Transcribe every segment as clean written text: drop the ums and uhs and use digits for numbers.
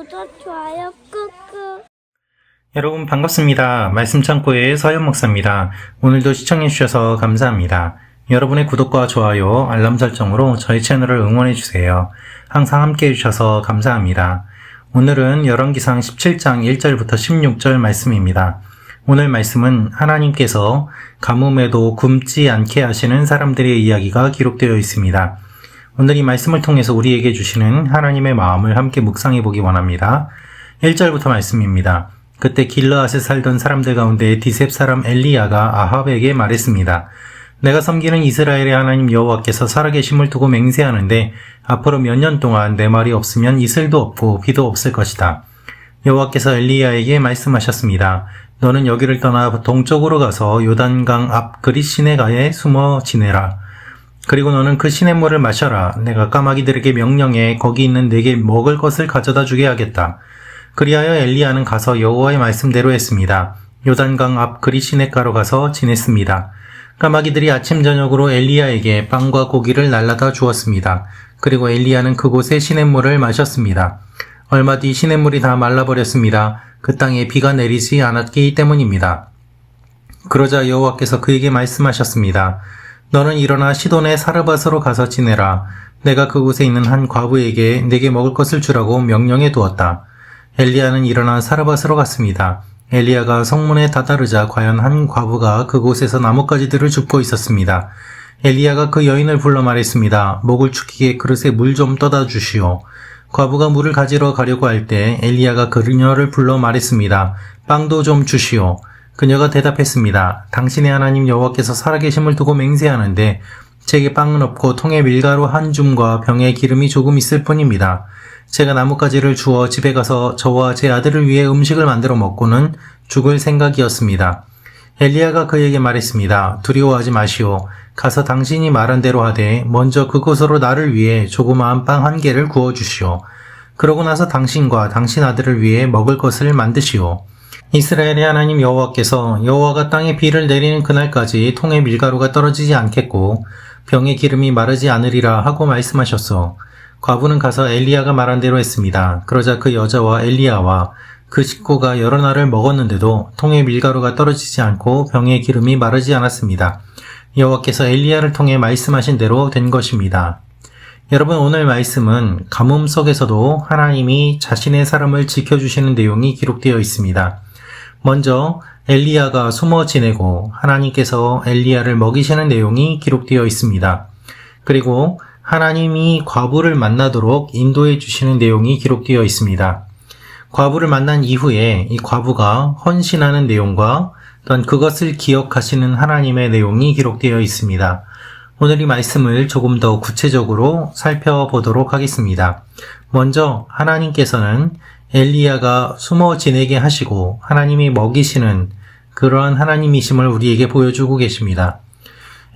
구독, 좋아요 꾹꾹. 여러분 반갑습니다. 말씀창고의 서현 목사입니다. 오늘도 시청해주셔서 감사합니다. 여러분의 구독과 좋아요, 알람 설정으로 저희 채널을 응원해주세요. 항상 함께 해주셔서 감사합니다. 오늘은 열왕기상 17장 1절부터 16절 말씀입니다. 오늘 말씀은 하나님께서 가뭄에도 굶지 않게 하시는 사람들의 이야기가 기록되어 있습니다. 오늘 이 말씀을 통해서 우리에게 주시는 하나님의 마음을 함께 묵상해 보기 원합니다. 1절부터 말씀입니다. 그때 길르앗에 살던 사람들 가운데 디셉 사람 엘리야가 아합에게 말했습니다. 내가 섬기는 이스라엘의 하나님 여호와께서 살아계심을 두고 맹세하는데 앞으로 몇 년 동안 내 말이 없으면 이슬도 없고 비도 없을 것이다. 여호와께서 엘리야에게 말씀하셨습니다. 너는 여기를 떠나 동쪽으로 가서 요단강 앞 그릿 시내가에 숨어 지내라. 그리고 너는 그 시냇물을 마셔라. 내가 까마귀들에게 명령해 거기 있는 내게 먹을 것을 가져다 주게 하겠다. 그리하여 엘리야는 가서 여호와의 말씀대로 했습니다. 요단강 앞 그릿 시냇가로 가서 지냈습니다. 까마귀들이 아침 저녁으로 엘리야에게 빵과 고기를 날라다 주었습니다. 그리고 엘리야는 그곳의 시냇물을 마셨습니다. 얼마 뒤 시냇물이 다 말라버렸습니다. 그 땅에 비가 내리지 않았기 때문입니다. 그러자 여호와께서 그에게 말씀하셨습니다. 너는 일어나 시돈의 사르밧으로 가서 지내라. 내가 그곳에 있는 한 과부에게 내게 먹을 것을 주라고 명령해 두었다. 엘리야는 일어나 사르밧으로 갔습니다. 엘리야가 성문에 다다르자 과연 한 과부가 그곳에서 나뭇가지들을 줍고 있었습니다. 엘리야가 그 여인을 불러 말했습니다. 목을 축히게 그릇에 물 좀 떠다 주시오. 과부가 물을 가지러 가려고 할 때 엘리야가 그녀를 불러 말했습니다. 빵도 좀 주시오. 그녀가 대답했습니다. 당신의 하나님 여호와께서 살아계심을 두고 맹세하는데 제게 빵은 없고 통에 밀가루 한 줌과 병에 기름이 조금 있을 뿐입니다. 제가 나뭇가지를 주워 집에 가서 저와 제 아들을 위해 음식을 만들어 먹고는 죽을 생각이었습니다. 엘리야가 그에게 말했습니다. 두려워하지 마시오. 가서 당신이 말한 대로 하되 먼저 그곳으로 나를 위해 조그마한 빵 한 개를 구워 주시오. 그러고 나서 당신과 당신 아들을 위해 먹을 것을 만드시오. 이스라엘의 하나님 여호와께서 여호와가 땅에 비를 내리는 그날까지 통에 밀가루가 떨어지지 않겠고 병에 기름이 마르지 않으리라 하고 말씀하셨소. 과부는 가서 엘리야가 말한 대로 했습니다. 그러자 그 여자와 엘리야와 그 식구가 여러 날을 먹었는데도 통에 밀가루가 떨어지지 않고 병에 기름이 마르지 않았습니다. 여호와께서 엘리야를 통해 말씀하신 대로 된 것입니다. 여러분, 오늘 말씀은 가뭄 속에서도 하나님이 자신의 사람을 지켜주시는 내용이 기록되어 있습니다. 먼저 엘리야가 숨어 지내고 하나님께서 엘리야를 먹이시는 내용이 기록되어 있습니다. 그리고 하나님이 과부를 만나도록 인도해 주시는 내용이 기록되어 있습니다. 과부를 만난 이후에 이 과부가 헌신하는 내용과 또한 그것을 기억하시는 하나님의 내용이 기록되어 있습니다. 오늘 이 말씀을 조금 더 구체적으로 살펴보도록 하겠습니다. 먼저 하나님께서는 엘리야가 숨어 지내게 하시고 하나님이 먹이시는 그러한 하나님이심을 우리에게 보여주고 계십니다.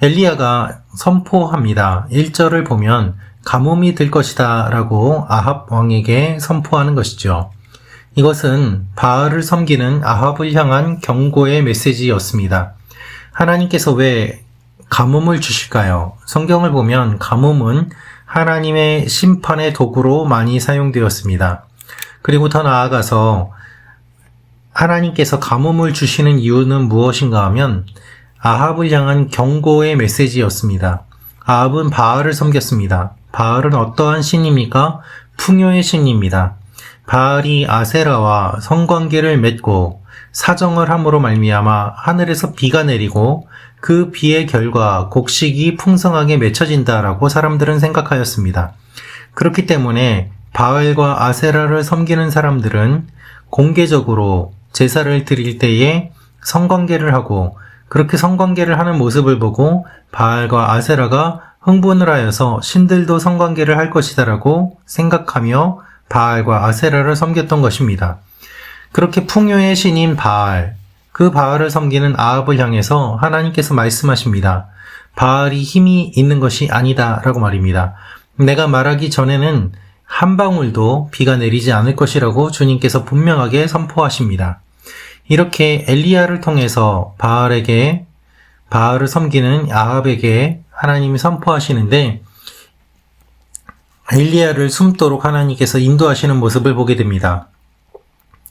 엘리야가 선포합니다. 1절을 보면 가뭄이 들 것이다 라고 아합 왕에게 선포하는 것이죠. 이것은 바알을 섬기는 아합을 향한 경고의 메시지였습니다. 하나님께서 왜 가뭄을 주실까요? 성경을 보면 가뭄은 하나님의 심판의 도구로 많이 사용되었습니다. 그리고 더 나아가서 하나님께서 가뭄을 주시는 이유는 무엇인가 하면 아합을 향한 경고의 메시지였습니다. 아합은 바알을 섬겼습니다. 바알은 어떠한 신입니까? 풍요의 신입니다. 바알이 아세라와 성관계를 맺고 사정을 함으로 말미암아 하늘에서 비가 내리고 그 비의 결과 곡식이 풍성하게 맺혀진다라고 사람들은 생각하였습니다. 그렇기 때문에 바알과 아세라를 섬기는 사람들은 공개적으로 제사를 드릴 때에 성관계를 하고 그렇게 성관계를 하는 모습을 보고 바알과 아세라가 흥분을 하여서 신들도 성관계를 할 것이다라고 생각하며 바알과 아세라를 섬겼던 것입니다. 그렇게 풍요의 신인 바알, 그 바알을 섬기는 아합을 향해서 하나님께서 말씀하십니다. 바알이 힘이 있는 것이 아니다 라고 말입니다. 내가 말하기 전에는 한 방울도 비가 내리지 않을 것이라고 주님께서 분명하게 선포하십니다. 이렇게 엘리야를 통해서 바알을 섬기는 아합에게 하나님이 선포하시는데 엘리야를 숨도록 하나님께서 인도하시는 모습을 보게 됩니다.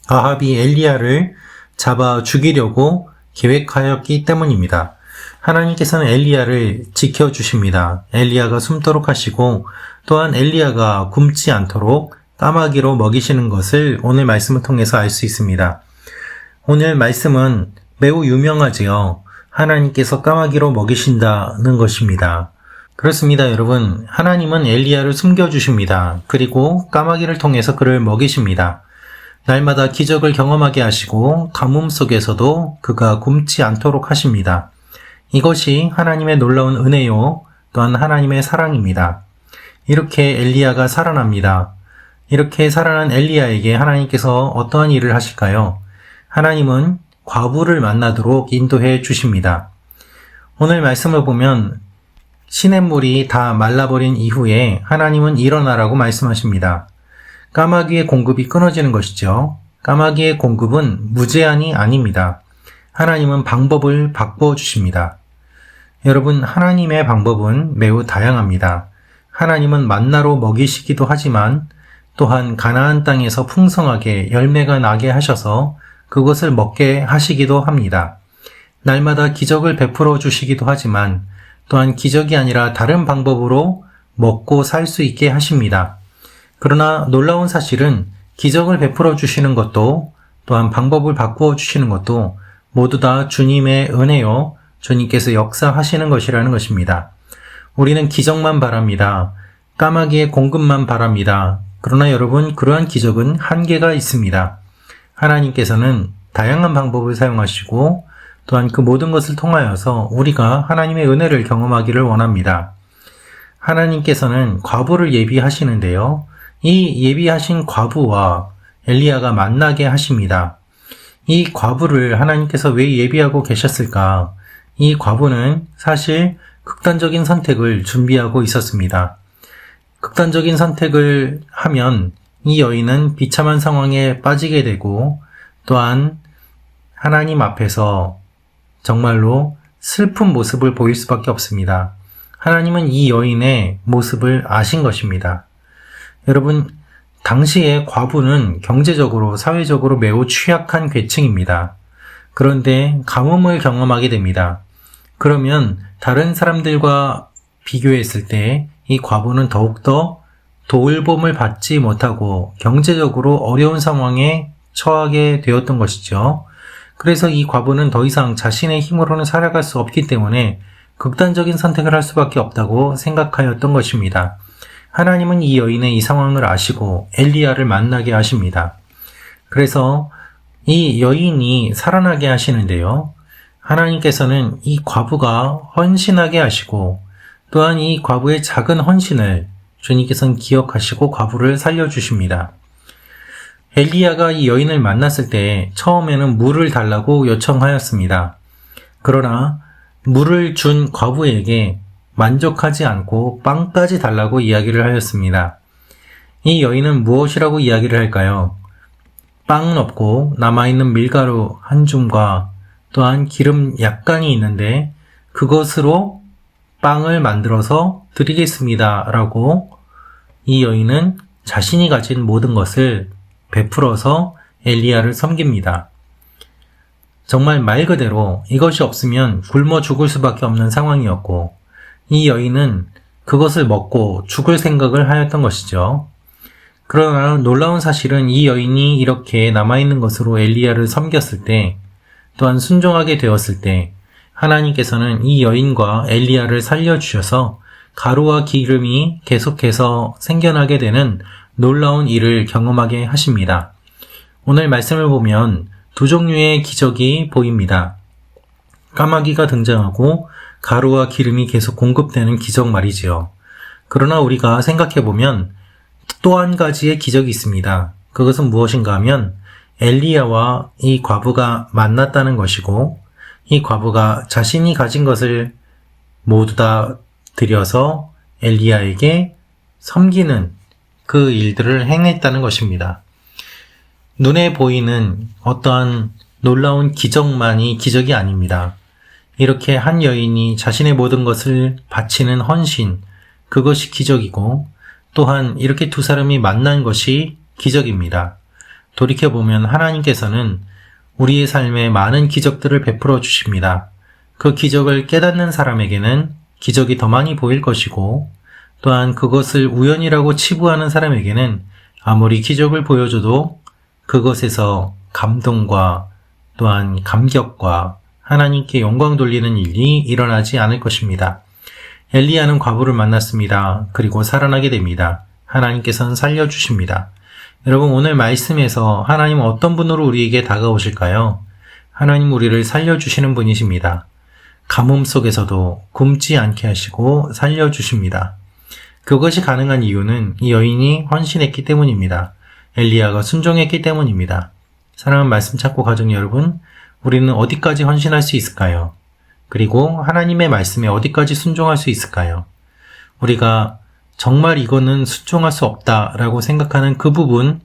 아합이 엘리야를 잡아 죽이려고 계획하였기 때문입니다. 하나님께서는 엘리야를 지켜주십니다. 엘리야가 숨도록 하시고 또한 엘리야가 굶지 않도록 까마귀로 먹이시는 것을 오늘 말씀을 통해서 알 수 있습니다. 오늘 말씀은 매우 유명하지요. 하나님께서 까마귀로 먹이신다는 것입니다. 그렇습니다, 여러분. 하나님은 엘리야를 숨겨주십니다. 그리고 까마귀를 통해서 그를 먹이십니다. 날마다 기적을 경험하게 하시고 가뭄 속에서도 그가 굶지 않도록 하십니다. 이것이 하나님의 놀라운 은혜요, 또한 하나님의 사랑입니다. 이렇게 엘리야가 살아납니다. 이렇게 살아난 엘리야에게 하나님께서 어떠한 일을 하실까요? 하나님은 과부를 만나도록 인도해 주십니다. 오늘 말씀을 보면 시냇물이 다 말라버린 이후에 하나님은 일어나라고 말씀하십니다. 까마귀의 공급이 끊어지는 것이죠. 까마귀의 공급은 무제한이 아닙니다. 하나님은 방법을 바꾸어 주십니다. 여러분, 하나님의 방법은 매우 다양합니다. 하나님은 만나로 먹이시기도 하지만 또한 가나안 땅에서 풍성하게 열매가 나게 하셔서 그것을 먹게 하시기도 합니다. 날마다 기적을 베풀어 주시기도 하지만 또한 기적이 아니라 다른 방법으로 먹고 살 수 있게 하십니다. 그러나 놀라운 사실은 기적을 베풀어 주시는 것도 또한 방법을 바꾸어 주시는 것도 모두 다 주님의 은혜요, 주님께서 역사하시는 것이라는 것입니다. 우리는 기적만 바랍니다. 까마귀의 공급만 바랍니다. 그러나 여러분, 그러한 기적은 한계가 있습니다. 하나님께서는 다양한 방법을 사용하시고 또한 그 모든 것을 통하여서 우리가 하나님의 은혜를 경험하기를 원합니다. 하나님께서는 과부를 예비하시는데요. 이 예비하신 과부와 엘리야가 만나게 하십니다. 이 과부를 하나님께서 왜 예비하고 계셨을까? 이 과부는 사실 극단적인 선택을 준비하고 있었습니다. 극단적인 선택을 하면 이 여인은 비참한 상황에 빠지게 되고 또한 하나님 앞에서 정말로 슬픈 모습을 보일 수밖에 없습니다. 하나님은 이 여인의 모습을 아신 것입니다. 여러분, 당시의 과부는 경제적으로, 사회적으로 매우 취약한 계층입니다. 그런데 가뭄을 경험하게 됩니다. 그러면 다른 사람들과 비교했을 때 이 과부는 더욱더 돌봄을 받지 못하고 경제적으로 어려운 상황에 처하게 되었던 것이죠. 그래서 이 과부는 더 이상 자신의 힘으로는 살아갈 수 없기 때문에 극단적인 선택을 할 수밖에 없다고 생각하였던 것입니다. 하나님은 이 여인의 이 상황을 아시고 엘리야를 만나게 하십니다. 그래서 이 여인이 살아나게 하시는데요. 하나님께서는 이 과부가 헌신하게 하시고 또한 이 과부의 작은 헌신을 주님께서는 기억하시고 과부를 살려주십니다. 엘리야가 이 여인을 만났을 때 처음에는 물을 달라고 요청하였습니다. 그러나 물을 준 과부에게 만족하지 않고 빵까지 달라고 이야기를 하였습니다. 이 여인은 무엇이라고 이야기를 할까요? 빵은 없고 남아있는 밀가루 한 줌과 또한 기름 약간이 있는데 그것으로 빵을 만들어서 드리겠습니다 라고 이 여인은 자신이 가진 모든 것을 베풀어서 엘리야를 섬깁니다. 정말 말 그대로 이것이 없으면 굶어 죽을 수밖에 없는 상황이었고 이 여인은 그것을 먹고 죽을 생각을 하였던 것이죠. 그러나 놀라운 사실은 이 여인이 이렇게 남아있는 것으로 엘리야를 섬겼을 때 또한 순종하게 되었을 때 하나님께서는 이 여인과 엘리야를 살려주셔서 가루와 기름이 계속해서 생겨나게 되는 놀라운 일을 경험하게 하십니다. 오늘 말씀을 보면 두 종류의 기적이 보입니다. 까마귀가 등장하고 가루와 기름이 계속 공급되는 기적 말이지요. 그러나 우리가 생각해보면 또 한 가지의 기적이 있습니다. 그것은 무엇인가 하면 엘리야와 이 과부가 만났다는 것이고 이 과부가 자신이 가진 것을 모두 다 드려서 엘리야에게 섬기는 그 일들을 행했다는 것입니다. 눈에 보이는 어떠한 놀라운 기적만이 기적이 아닙니다. 이렇게 한 여인이 자신의 모든 것을 바치는 헌신, 그것이 기적이고 또한 이렇게 두 사람이 만난 것이 기적입니다. 돌이켜보면 하나님께서는 우리의 삶에 많은 기적들을 베풀어 주십니다. 그 기적을 깨닫는 사람에게는 기적이 더 많이 보일 것이고, 또한 그것을 우연이라고 치부하는 사람에게는 아무리 기적을 보여줘도 그것에서 감동과 또한 감격과 하나님께 영광 돌리는 일이 일어나지 않을 것입니다. 엘리야는 과부를 만났습니다. 그리고 살아나게 됩니다. 하나님께서는 살려주십니다. 여러분, 오늘 말씀에서 하나님은 어떤 분으로 우리에게 다가오실까요? 하나님 우리를 살려주시는 분이십니다. 가뭄 속에서도 굶지 않게 하시고 살려주십니다. 그것이 가능한 이유는 이 여인이 헌신했기 때문입니다. 엘리야가 순종했기 때문입니다. 사랑하는 말씀 찾고 가족 여러분, 우리는 어디까지 헌신할 수 있을까요? 그리고 하나님의 말씀에 어디까지 순종할 수 있을까요? 우리가 정말 이거는 순종할 수 없다라고 생각하는 그 부분,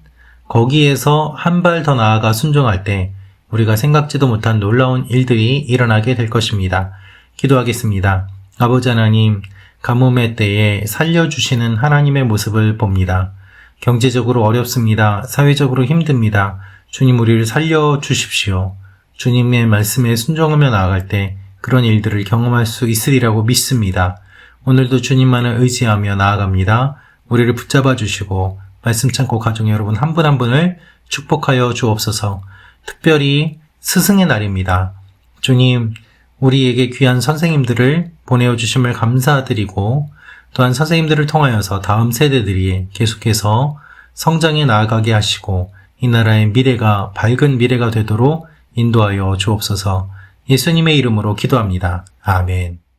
거기에서 한 발 더 나아가 순종할 때 우리가 생각지도 못한 놀라운 일들이 일어나게 될 것입니다. 기도하겠습니다. 아버지 하나님, 가뭄의 때에 살려주시는 하나님의 모습을 봅니다. 경제적으로 어렵습니다. 사회적으로 힘듭니다. 주님, 우리를 살려주십시오. 주님의 말씀에 순종하며 나아갈 때 그런 일들을 경험할 수 있으리라고 믿습니다. 오늘도 주님만을 의지하며 나아갑니다. 우리를 붙잡아 주시고 말씀 참고 가정 여러분 한 분 한 분을 축복하여 주옵소서. 특별히 스승의 날입니다. 주님, 우리에게 귀한 선생님들을 보내어 주심을 감사드리고, 또한 선생님들을 통하여서 다음 세대들이 계속해서 성장해 나아가게 하시고 이 나라의 미래가 밝은 미래가 되도록 인도하여 주옵소서. 예수님의 이름으로 기도합니다. 아멘.